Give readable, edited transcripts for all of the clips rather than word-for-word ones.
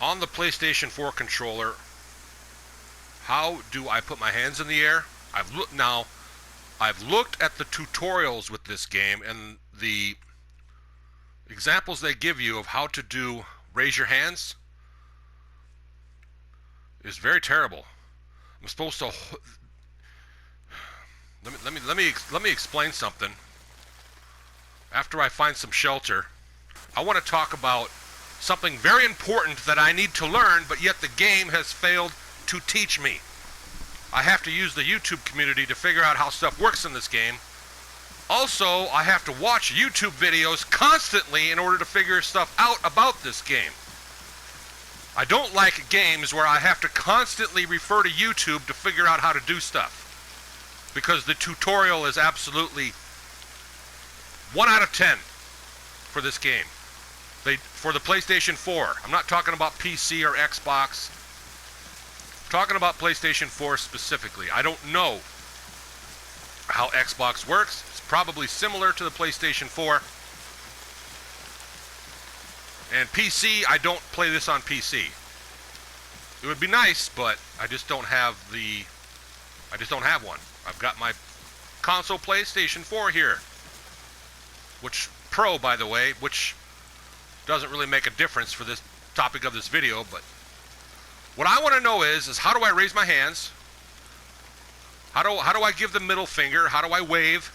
on the PlayStation 4 controller, how do I put my hands in the air? I've looked at the tutorials with this game, and the examples they give you of how to do raise your hands is very terrible. I'm supposed to let me explain something. After I find some shelter, I want to talk about something very important that I need to learn, but yet the game has failed to teach me. I have to use the YouTube community to figure out how stuff works in this game. Also, I have to watch YouTube videos constantly in order to figure stuff out about this game. I don't like games where I have to constantly refer to YouTube to figure out how to do stuff, because the tutorial is absolutely 1 out of 10 for this game. For the PlayStation 4. I'm not talking about PC or Xbox. I'm talking about PlayStation 4 specifically. I don't know how Xbox works. It's probably similar to the PlayStation 4. And PC, I don't play this on PC. It would be nice, but I just don't have one. I've got my console PlayStation 4 here. Which, Pro, by the way, which doesn't really make a difference for this topic of this video, but what I want to know is how do I raise my hands? How do I give the middle finger? How do I wave?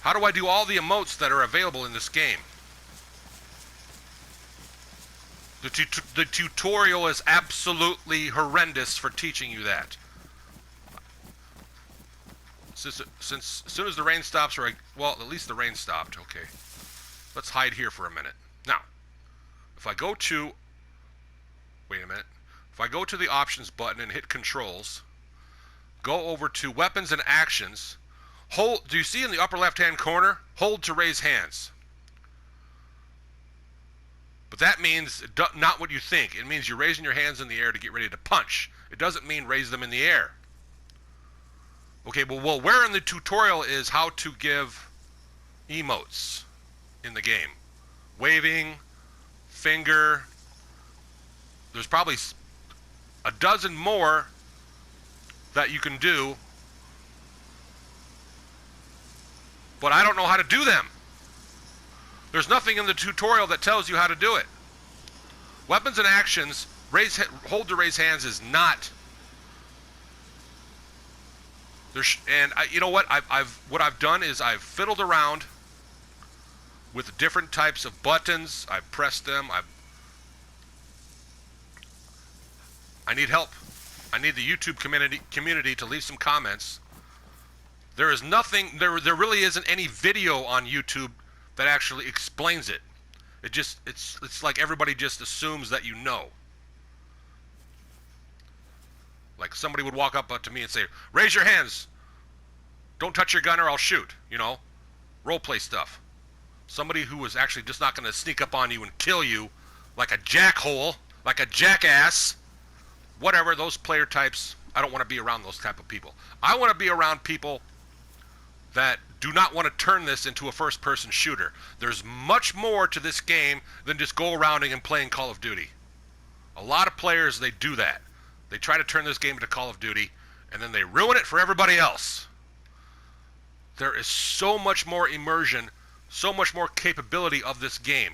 How do I do all the emotes that are available in this game? The tutorial is absolutely horrendous for teaching you that. Since as soon as the rain stops, well, at least the rain stopped. Okay, let's hide here for a minute. Now, if I go to, wait a minute. If I go to the options button and hit controls, go over to weapons and actions, hold. Do you see in the upper left-hand corner? Hold to raise hands. But that means not what you think. It means you're raising your hands in the air to get ready to punch. It doesn't mean raise them in the air. Okay, well, where in the tutorial is how to give emotes in the game? Waving, finger. There's probably a dozen more that you can do, but I don't know how to do them. There's nothing in the tutorial that tells you how to do it. Weapons and actions, hold to raise hands is not. You know what? What I've done is I've fiddled around with different types of buttons. I've pressed them. I need help. I need the YouTube community to leave some comments. There is nothing. There really isn't any video on YouTube that actually explains it. It's like everybody just assumes that you know. Like somebody would walk up to me and say, "Raise your hands. Don't touch your gun or I'll shoot." You know, role play stuff. Somebody who is actually just not going to sneak up on you and kill you like a jackhole, like a jackass. Whatever, those player types, I don't want to be around those type of people. I want to be around people that do not want to turn this into a first-person shooter. There's much more to this game than just go around and playing Call of Duty. A lot of players, they do that. They try to turn this game into Call of Duty, and then they ruin it for everybody else. There is so much more immersion, so much more capability of this game.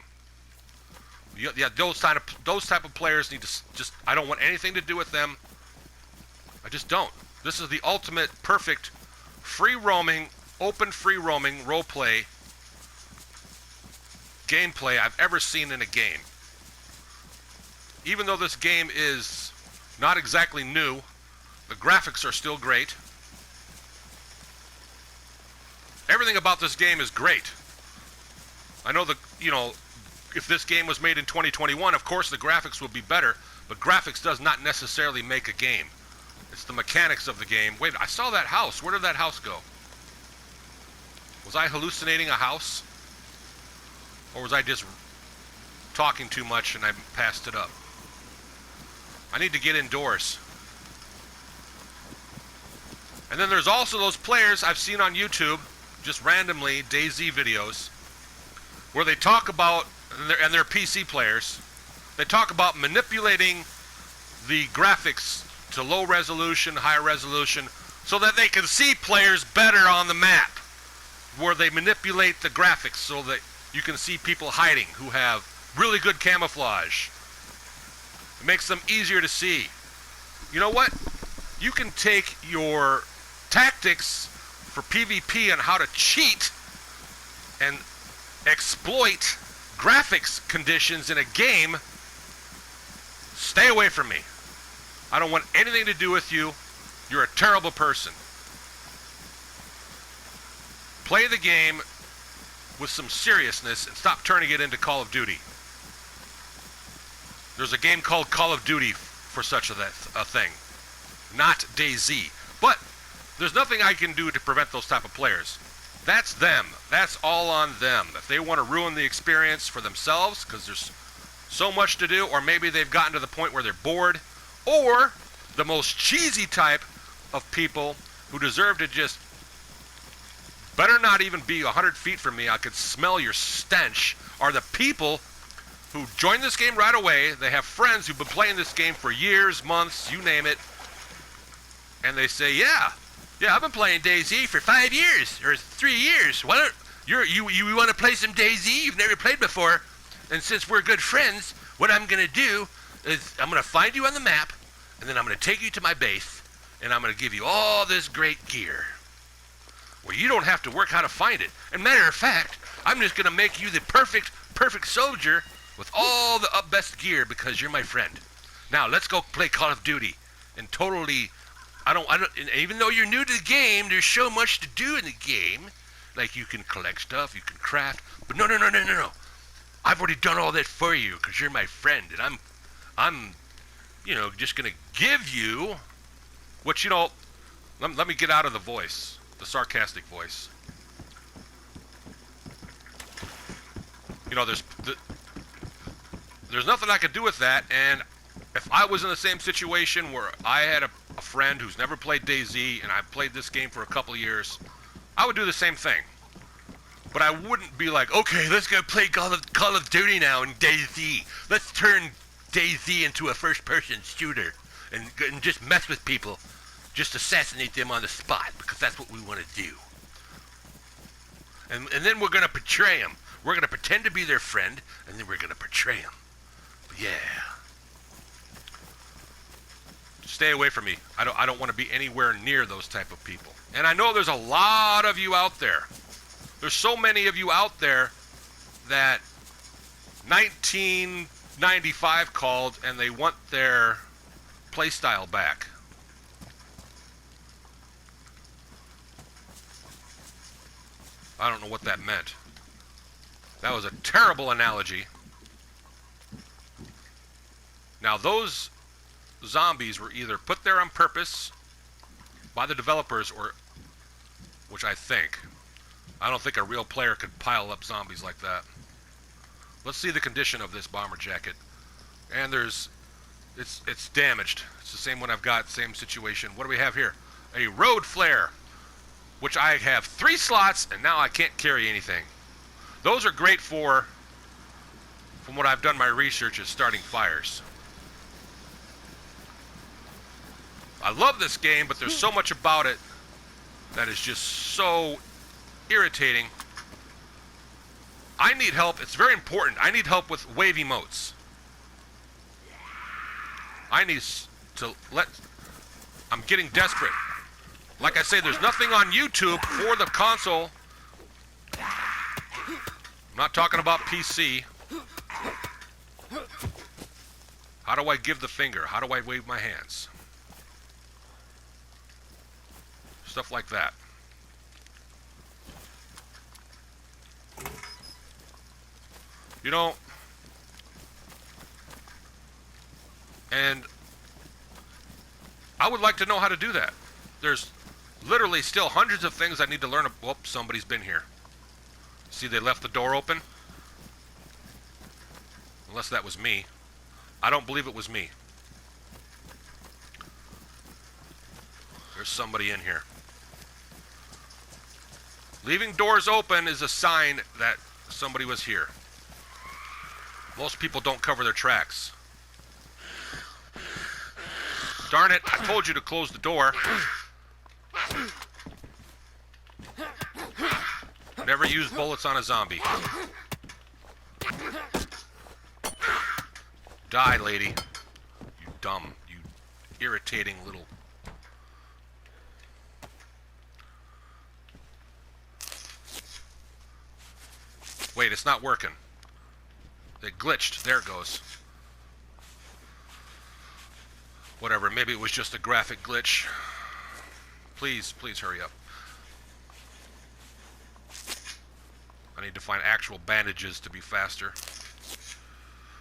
Yeah, those type of players need to just, I don't want anything to do with them. I just don't. This is the ultimate, perfect, free-roaming, open free-roaming role-play gameplay I've ever seen in a game. Even though this game is not exactly new, the graphics are still great. Everything about this game is great. I know if this game was made in 2021, of course the graphics would be better, but graphics does not necessarily make a game. It's the mechanics of the game. Wait, I saw that house. Where did that house go? Was I hallucinating a house? Or was I just talking too much and I passed it up? I need to get indoors. And then there's also those players I've seen on YouTube, just randomly, DayZ videos, where they talk about, and they're PC players, They talk about manipulating the graphics to low resolution, high resolution, so that they can see players better on the map, where they manipulate the graphics so that you can see people hiding who have really good camouflage. It makes them easier to see. You know what? You can take your tactics for PvP on how to cheat and exploit graphics conditions in a game. Stay away from me. I don't want anything to do with you. You're a terrible person. Play the game with some seriousness and stop turning it into Call of Duty. There's a game called Call of Duty for such a thing, not DayZ. But there's nothing I can do to prevent those type of players. That's them. That's all on them. If they want to ruin the experience for themselves because there's so much to do, or maybe they've gotten to the point where they're bored, or the most cheesy type of people who deserve to just better not even be 100 feet from me, I could smell your stench, are the people who join this game right away. They have friends who've been playing this game for years, months, you name it, and they say, yeah, I've been playing DayZ for 5 years, or 3 years. Why don't you want to play some DayZ you've never played before? And since we're good friends, what I'm going to do is I'm going to find you on the map, and then I'm going to take you to my base, and I'm going to give you all this great gear, where you don't have to work how to find it. And matter of fact, I'm just going to make you the perfect soldier with all the best gear because you're my friend. Now let's go play Call of Duty and totally. I don't. Even though you're new to the game, there's so much to do in the game. Like you can collect stuff, you can craft. But no. I've already done all that for you because you're my friend, and I'm, just gonna give you what Let me get out of the voice, the sarcastic voice. There's nothing I could do with that, and if I was in the same situation where I had a friend who's never played DayZ and I've played this game for a couple of years, I would do the same thing. But I wouldn't be like, okay, let's go play Call of Duty now in DayZ. Let's turn DayZ into a first-person shooter and just mess with people. Just assassinate them on the spot, because that's what we want to do. And then we're going to betray them. We're going to pretend to be their friend, and then we're going to betray them. Yeah. Stay away from me. I don't want to be anywhere near those type of people. And I know there's a lot of you out there. There's so many of you out there that 1995 called and they want their playstyle back. I don't know what that meant. That was a terrible analogy. Now those zombies were either put there on purpose by the developers, or, which I don't think a real player could pile up zombies like that. Let's see the condition of this bomber jacket. And it's damaged. It's the same one I've got, same situation. What do we have here? A road flare, which I have 3 slots, and now I can't carry anything. Those are great for, from what I've done my research, is starting fires. I love this game, but there's so much about it that is just so irritating. I need help. It's very important. I need help with wave emotes. I'm getting desperate. Like I say, there's nothing on YouTube for the console. I'm not talking about PC. How do I give the finger? How do I wave my hands? Stuff like that. And I would like to know how to do that. There's literally still hundreds of things I need to learn. Whoops, somebody's been here. See, they left the door open. Unless that was me. I don't believe it was me. There's somebody in here. Leaving doors open is a sign that somebody was here. Most people don't cover their tracks. Darn it, I told you to close the door. Never use bullets on a zombie. Die, lady. You dumb, you irritating little... Wait, it's not working. It glitched. There it goes. Whatever, maybe it was just a graphic glitch. Please, please hurry up. I need to find actual bandages to be faster.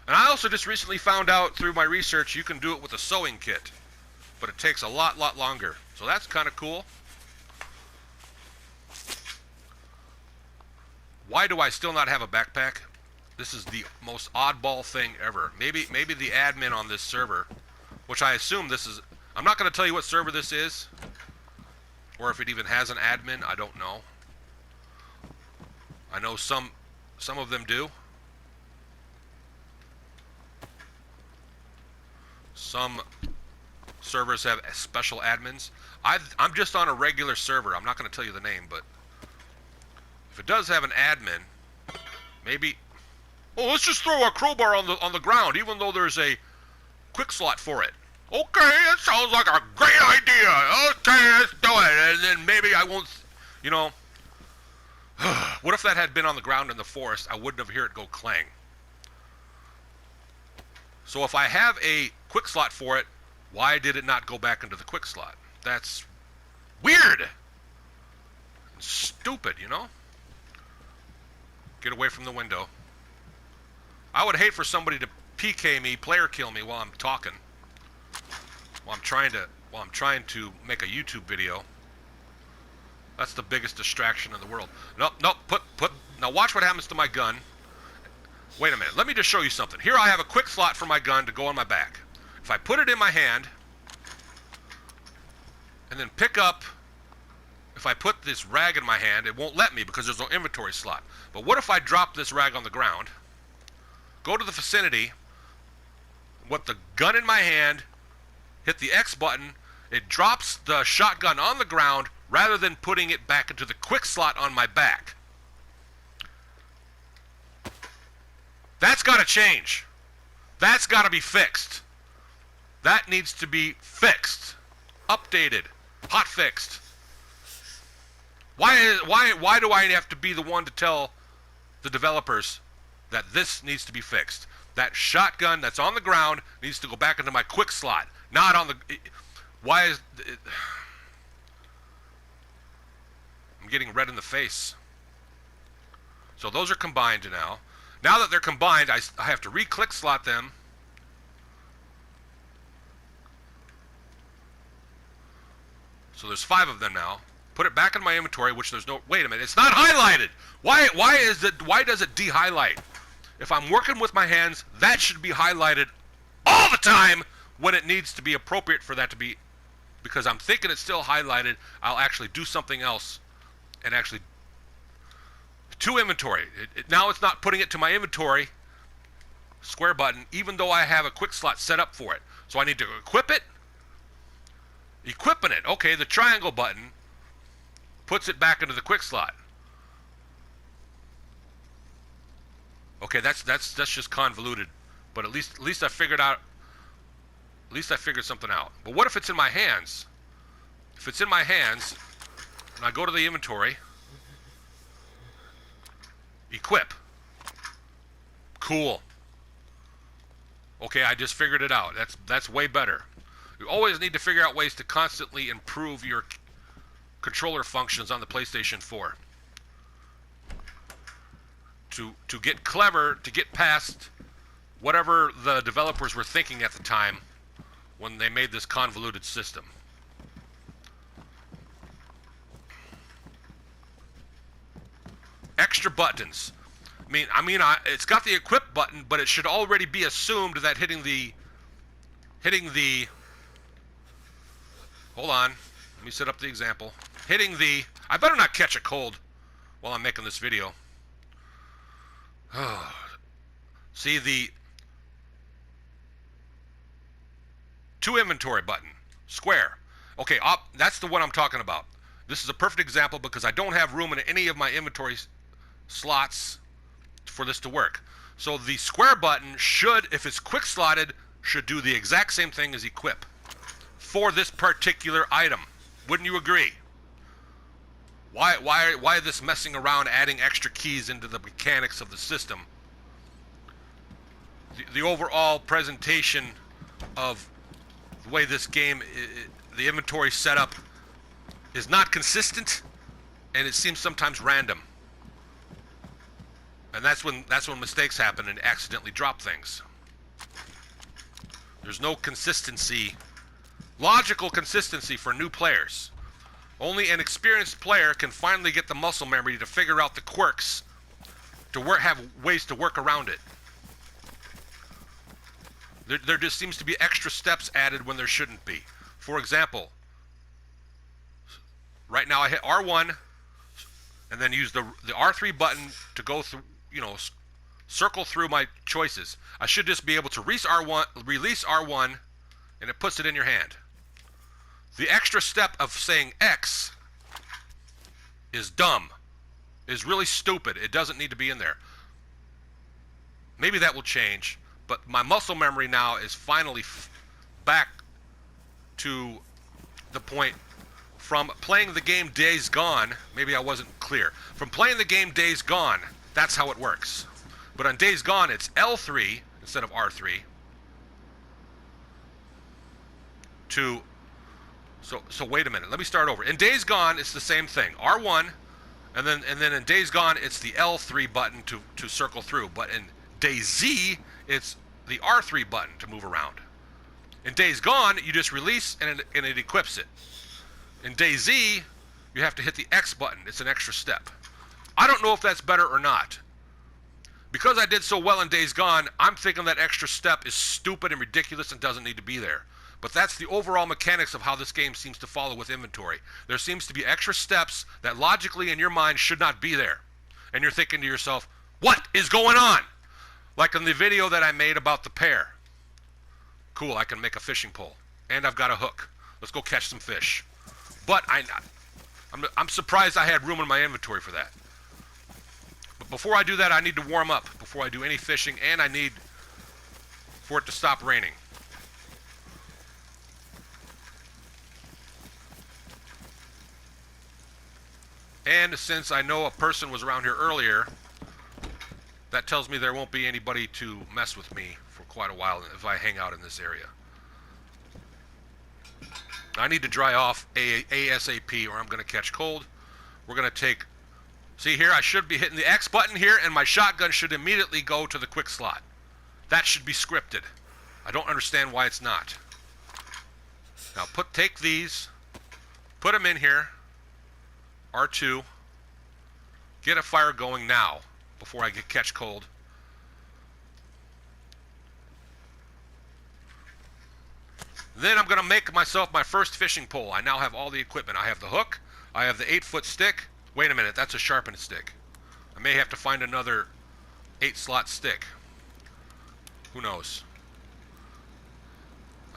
And I also just recently found out through my research you can do it with a sewing kit. But it takes a lot longer. So that's kind of cool. Why do I still not have a backpack? This is the most oddball thing ever. Maybe the admin on this server, which I assume this is... I'm not going to tell you what server this is, or if it even has an admin, I don't know. I know some of them do. Some servers have special admins. I'm just on a regular server. I'm not going to tell you the name, but if it does have an admin, maybe... Oh, let's just throw a crowbar on the ground, even though there's a quick slot for it. Okay, that sounds like a great idea. Okay, let's do it. And then maybe I won't, you know... What if that had been on the ground in the forest? I wouldn't have heard it go clang. So if I have a quick slot for it, why did it not go back into the quick slot? That's weird. And stupid, you know? Get away from the window. I would hate for somebody to PK me, player kill me while I'm talking. While I'm trying to make a YouTube video. That's the biggest distraction in the world. Nope, now watch what happens to my gun. Wait a minute, let me just show you something. Here I have a quick slot for my gun to go on my back. If I put it in my hand, and then pick up, if I put this rag in my hand, it won't let me because there's no inventory slot. But what if I drop this rag on the ground, go to the vicinity, with the gun in my hand, hit the X button, it drops the shotgun on the ground rather than putting it back into the quick slot on my back. That's got to change. That's got to be fixed. That needs to be fixed. Updated. Hot fixed. Why do I have to be the one to tell the developers that this needs to be fixed? That shotgun that's on the ground needs to go back into my quick slot, not on the... Why is... I'm getting red in the face. So those are combined now. Now that they're combined, I have to re-click slot them. So there's 5 of them now. Put it back in my inventory, which there's no... Wait a minute, it's not highlighted! Why does it de-highlight? If I'm working with my hands, that should be highlighted all the time when it needs to be appropriate for that to be... Because I'm thinking it's still highlighted, I'll actually do something else and actually... To inventory. Now it's not putting it to my inventory, square button, even though I have a quick slot set up for it. So I need to equip it. Equipping it. Okay, the triangle button puts it back into the quick slot. Okay, that's just convoluted, but at least I figured out. At least I figured something out. But what if it's in my hands? If it's in my hands, and I go to the inventory, equip. Cool. Okay, I just figured it out. That's way better. You always need to figure out ways to constantly improve your controller functions on the PlayStation 4. To get clever, to get past whatever the developers were thinking at the time when they made this convoluted system. Extra buttons. I mean, it's got the equip button, but it should already be assumed that hitting the... Hold on. Let me set up the example. Hitting the... I better not catch a cold while I'm making this video. See the to inventory button, square. Okay, that's the one I'm talking about. This is a perfect example because I don't have room in any of my inventory slots for this to work. So the square button should, if it's quick slotted, should do the exact same thing as equip for this particular item. Wouldn't you agree? Why this messing around adding extra keys into the mechanics of the system? The overall presentation of the way this game, the inventory setup is not consistent, and it seems sometimes random. And that's when mistakes happen and accidentally drop things. There's no consistency, logical consistency for new players. Only an experienced player can finally get the muscle memory to figure out the quirks, to have ways to work around it. There just seems to be extra steps added when there shouldn't be. For example, right now I hit R1 and then use the R3 button to go through, circle through my choices. I should just be able to release R1 and it puts it in your hand. The extra step of saying X is dumb, is really stupid. It doesn't need to be in there. Maybe that will change, but my muscle memory now is finally back to the point from playing the game Days Gone. Maybe I wasn't clear. From playing the game Days Gone, that's how it works. But on Days Gone, it's L3 instead of R3 to... So wait a minute. Let me start over. In Days Gone, it's the same thing. R1, and then in Days Gone, it's the L3 button to circle through. But in DayZ, it's the R3 button to move around. In Days Gone, you just release and it equips it. In DayZ, you have to hit the X button. It's an extra step. I don't know if that's better or not. Because I did so well in Days Gone, I'm thinking that extra step is stupid and ridiculous and doesn't need to be there. But that's the overall mechanics of how this game seems to follow with inventory. There seems to be extra steps that logically in your mind should not be there. And you're thinking to yourself, what is going on? Like in the video that I made about the pear. Cool, I can make a fishing pole. And I've got a hook. Let's go catch some fish. But I'm surprised I had room in my inventory for that. But before I do that, I need to warm up before I do any fishing, and I need for it to stop raining. And since I know a person was around here earlier, that tells me there won't be anybody to mess with me for quite a while if I hang out in this area. I need to dry off ASAP or I'm going to catch cold. We're going to take... See here, I should be hitting the X button here and my shotgun should immediately go to the quick slot. That should be scripted. I don't understand why it's not. Now take these, put them in here. R2. Get a fire going now before I catch cold. Then I'm going to make myself my first fishing pole. I now have all the equipment. I have the hook. I have the 8-foot stick. Wait a minute, that's a sharpened stick. I may have to find another 8-slot stick. Who knows?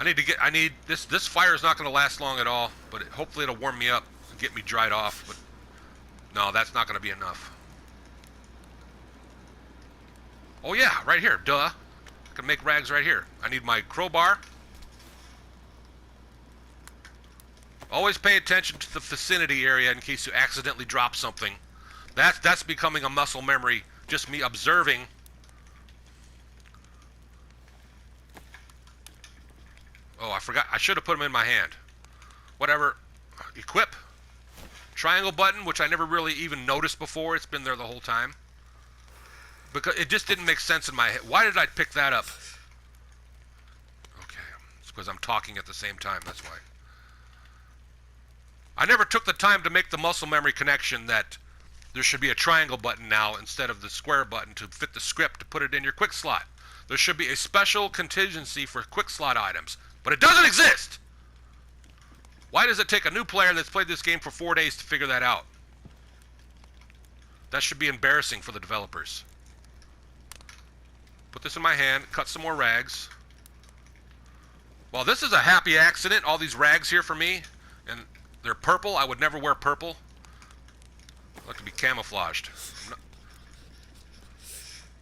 This fire is not going to last long at all, but hopefully it'll warm me up and get me dried off. But no, that's not going to be enough. Oh yeah, right here, duh. I can make rags right here. I need my crowbar. Always pay attention to the vicinity area in case you accidentally drop something. That's becoming a muscle memory, just me observing. Oh, I forgot. I should have put them in my hand. Whatever. Equip. Triangle button, which I never really even noticed before. It's been there the whole time. Because it just didn't make sense in my head. Why did I pick that up? Okay. It's because I'm talking at the same time. That's why. I never took the time to make the muscle memory connection that there should be a triangle button now instead of the square button to fit the script to put it in your quick slot. There should be a special contingency for quick slot items, but it doesn't exist! Why does it take a new player that's played this game for 4 days to figure that out? That should be embarrassing for the developers. Put this in my hand, cut some more rags. Well, this is a happy accident, all these rags here for me, and they're purple. I would never wear purple. I like to be camouflaged.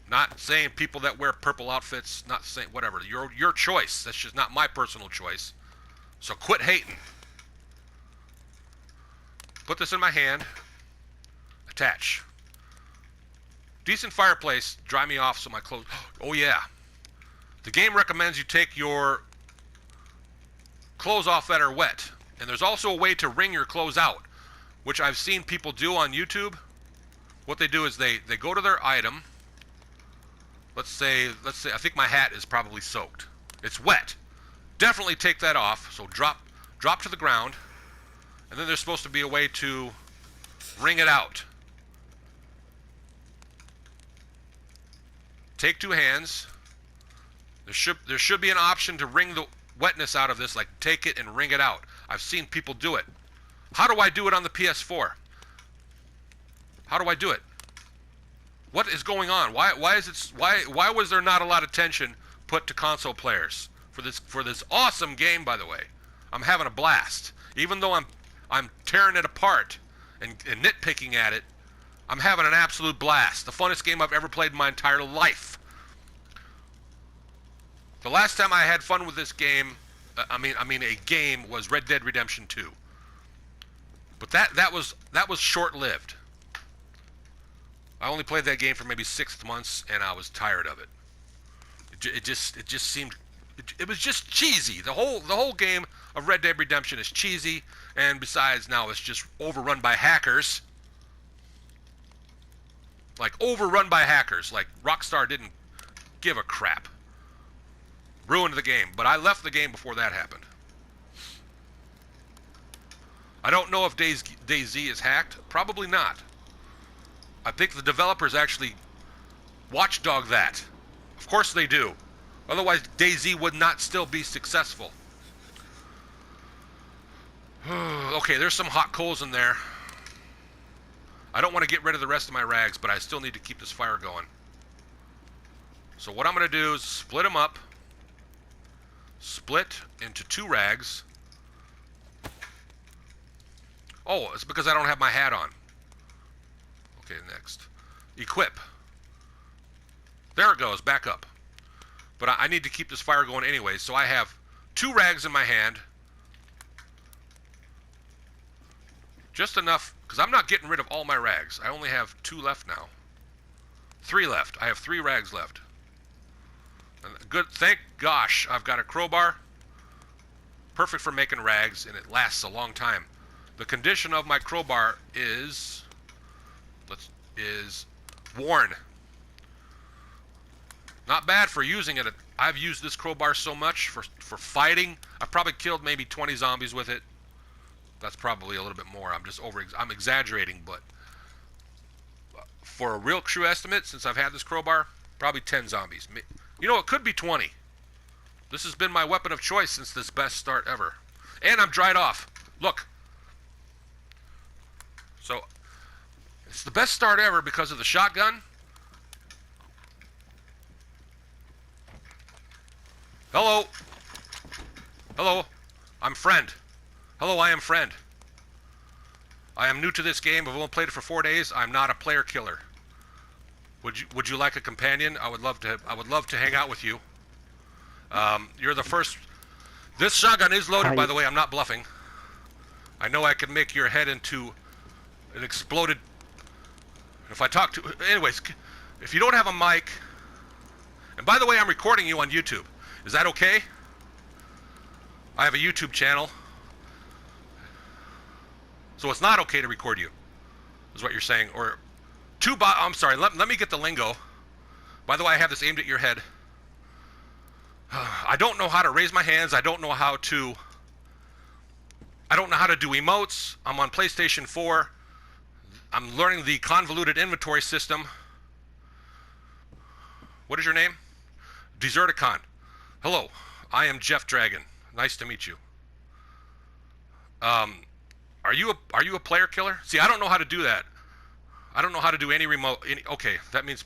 Not saying people that wear purple outfits, not saying whatever. Your choice. That's just not my personal choice. So quit hating. Put this in my hand. Attach. Decent fireplace. Dry me off so my clothes... Oh yeah. The game recommends you take your clothes off that are wet. And there's also a way to wring your clothes out, which I've seen people do on YouTube. What they do is they go to their item. Let's say I think my hat is probably soaked. It's wet. Definitely take that off. So drop to the ground. And then there's supposed to be a way to wring it out. Take two hands. There should be an option to wring the wetness out of this, like take it and wring it out. I've seen people do it. How do I do it on the PS4? How do I do it? What is going on? Why was there not a lot of attention put to console players for this awesome game? By the way, I'm having a blast. Even though I'm tearing it apart and nitpicking at it, I'm having an absolute blast. The funnest game I've ever played in my entire life. The last time I had fun with this game, I mean a game, was Red Dead Redemption 2. But that was short-lived. I only played that game for maybe 6 months, and I was tired of it. It just seemed, it was just cheesy. The whole game of Red Dead Redemption is cheesy, and besides, now it's just overrun by hackers. Like overrun by hackers. Like Rockstar didn't give a crap. Ruined the game, but I left the game before that happened. I don't know if DayZ is hacked. Probably not. I think the developers actually watchdog that. Of course they do. Otherwise, DayZ would not still be successful. Okay, there's some hot coals in there. I don't want to get rid of the rest of my rags, but I still need to keep this fire going. So what I'm going to do is split them up. Split into 2 rags. Oh, it's because I don't have my hat on. Okay, next. Equip. There it goes, back up. But I need to keep this fire going anyway, so I have 2 rags in my hand. Just enough, because I'm not getting rid of all my rags. I only have 2 left now. 3 left. I have 3 rags left. And good, thank gosh, I've got a crowbar. Perfect for making rags, and it lasts a long time. The condition of my crowbar is worn. Not bad for using it. I've used this crowbar so much for fighting. I've probably killed maybe 20 zombies with it. That's probably a little bit more. I'm exaggerating, but for a real true estimate, since I've had this crowbar, probably 10 zombies. You know, it could be 20. This has been my weapon of choice since this best start ever. And I'm dried off. Look. So, it's the best start ever because of the shotgun. Hello. Hello. I'm friend. Hello, I am friend. I am new to this game. I've only played it for 4 days. I'm not a player killer. Would you like a companion? I would love to hang out with you. You're the first. This shotgun is loaded, by the way. I'm not bluffing. I know I can make your head into an exploded. If I talk to, anyways, if you don't have a mic, and by the way, I'm recording you on YouTube. Is that okay? I have a YouTube channel, so it's not okay to record you, is what you're saying. Or I'm sorry. Let me get the lingo. By the way, I have this aimed at your head. I don't know how to raise my hands. I don't know how to do emotes. I'm on PlayStation 4. I'm learning the convoluted inventory system. What is your name? Deserticon. Hello, I am Jeff Dragon. Nice to meet you. Are you a player killer? See, I don't know how to do that. I don't know how to do any remote. Okay, that means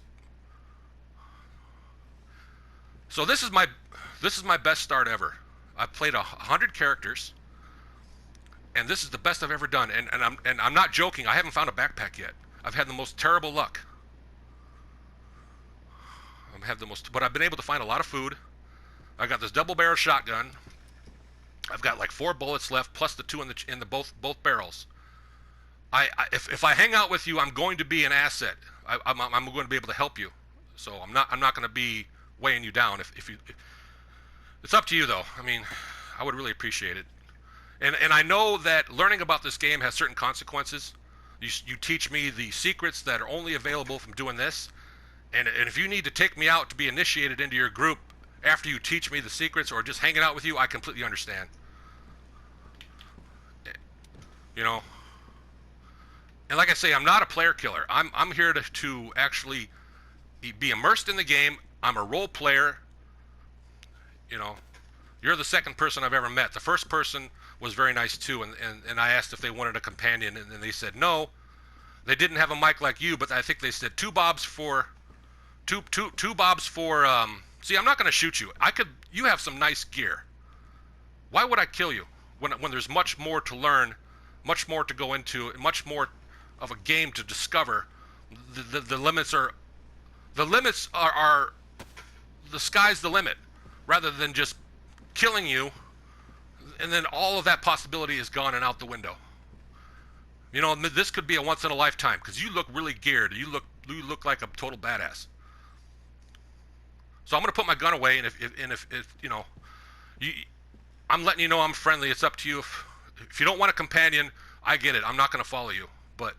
So this is my best start ever. I've played 100 characters, and this is the best I've ever done. And I'm not joking. I haven't found a backpack yet. I've had the most terrible luck. But I've been able to find a lot of food. I got this double-barrel shotgun. I've got like 4 bullets left, plus the 2 in the both barrels. If I hang out with you, I'm going to be an asset. I'm going to be able to help you. So I'm not going to be weighing you down. If you, it's up to you though. I mean, I would really appreciate it. And I know that learning about this game has certain consequences. You teach me the secrets that are only available from doing this. And if you need to take me out to be initiated into your group after you teach me the secrets or just hanging out with you, I completely understand. You know? And like I say, I'm not a player killer. I'm here to actually be immersed in the game. I'm a role player. You know, you're the second person I've ever met. The first person was very nice too, and I asked if they wanted a companion, and they said no. They didn't have a mic like you, but I think they said two bobs for. See, I'm not going to shoot you. You have some nice gear. Why would I kill you when there's much more to learn, much more to go into, and much more of a game to discover? The limits are the sky's the limit, rather than just killing you, and then all of that possibility is gone and out the window. You know, this could be a once in a lifetime because you look really geared. You look like a total badass. So I'm gonna put my gun away, and if you know, I'm letting you know I'm friendly. It's up to you. If you don't want a companion, I get it. I'm not gonna follow you, but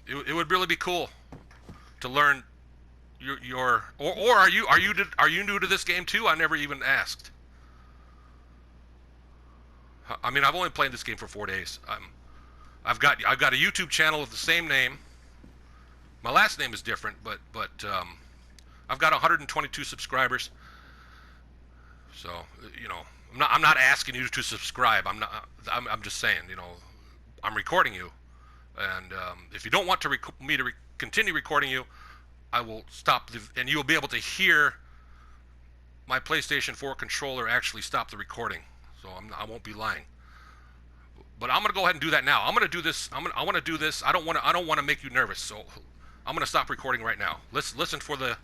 it would really be cool to learn your or are you new to this game too? I never even asked. I mean, I've only played this game for 4 days. I've got a YouTube channel of the same name. My last name is different, but I've got 122 subscribers. So, you know, I'm not asking you to subscribe. I'm just saying, you know, I'm recording you, and if you don't want to continue recording you, I will stop and you'll be able to hear my PlayStation 4 controller actually stop the recording. So I won't be lying. But I'm gonna go ahead and do that now. I'm gonna do this. I want to do this. I don't want to make you nervous. So I'm gonna stop recording right now. Listen for the